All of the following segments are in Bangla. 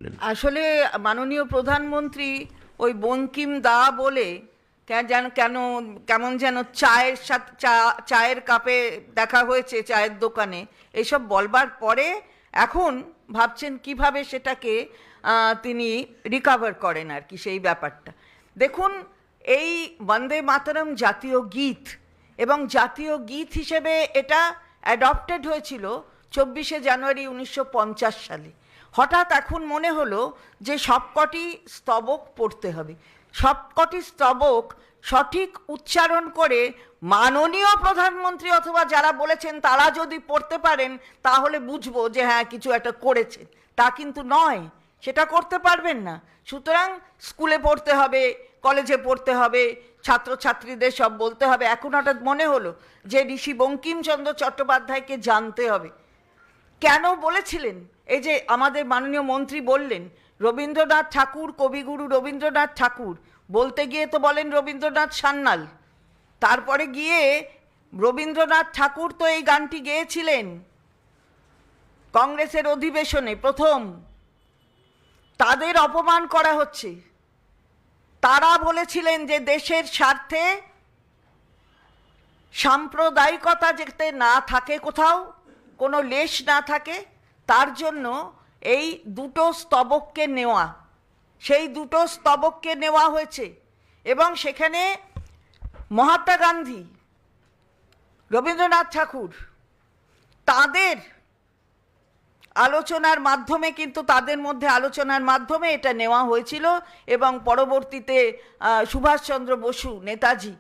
আসলে মাননীয় প্রধানমন্ত্রী ওই বঙ্কিম দা বলে কেমন যেন চায়ের সাথে চায়ের কাপে দেখা হয়েছে চায়ের দোকানে এইসব বলবার পরে এখন ভাবছেন কিভাবে সেটাকে তিনি রিকভার করেন আর কি সেই ব্যাপারটা। দেখুন, এই বন্দে মাতরম জাতীয় গীত এবং জাতীয় গীত হিসেবে এটা অ্যাডপ্টেড হয়েছিল 24শে জানুয়ারি 1950 সালে। হঠাৎ এখন মনে হলো যে সবকটি স্তবক পড়তে হবে, সবকটি স্তবক সঠিক উচ্চারণ করে মাননীয় প্রধানমন্ত্রী অথবা যারা বলেছেন তারা যদি পড়তে পারেন তাহলে বুঝবো যে হ্যাঁ কিছু একটা করেছেন। তা কিন্তু নয়, সেটা করতে পারবেন না। সুতরাং স্কুলে পড়তে হবে, কলেজে পড়তে হবে, ছাত্রছাত্রীদের সব বলতে হবে। এখন হঠাৎ মনে হলো যে ঋষি বঙ্কিমচন্দ্র চট্টোপাধ্যায়কে জানতে হবে। কেন বলেছিলেন? এই যে আমাদের মাননীয় মন্ত্রী বললেন রবীন্দ্রনাথ ঠাকুর, কবিগুরু রবীন্দ্রনাথ ঠাকুর, বলতে গিয়ে তো বলেন রবীন্দ্রনাথ সান্যাল। তারপরে গিয়ে রবীন্দ্রনাথ ঠাকুর তো এই গানটি গেয়েছিলেন কংগ্রেসের অধিবেশনে প্রথম। তাদের অপমান করা হচ্ছে। তারা বলেছিলেন যে দেশের স্বার্থে সাম্প্রদায়িকতা যাতে না থাকে, কোথাও কোনো লেশ না থাকে, তার জন্য এই দুটো স্তবককে নেওয়া, সেই দুটো স্তবককে নেওয়া হয়েছে। এবং সেখানে মহাত্মা গান্ধী, রবীন্দ্রনাথ ঠাকুর, তাদের আলোচনার মাধ্যমে, কিন্তু তাদের মধ্যে আলোচনার মাধ্যমে এটা নেওয়া হয়েছিল। এবং পরবর্তীতে সুভাষচন্দ্র বসু, নেতাজি,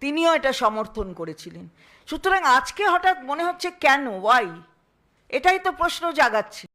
তিনিও এটা সমর্থন করেছিলেন। সুতরাং আজকে হঠাৎ মনে হচ্ছে কেন, ওয়াই? এটাই তো প্রশ্ন জাগাচ্ছে।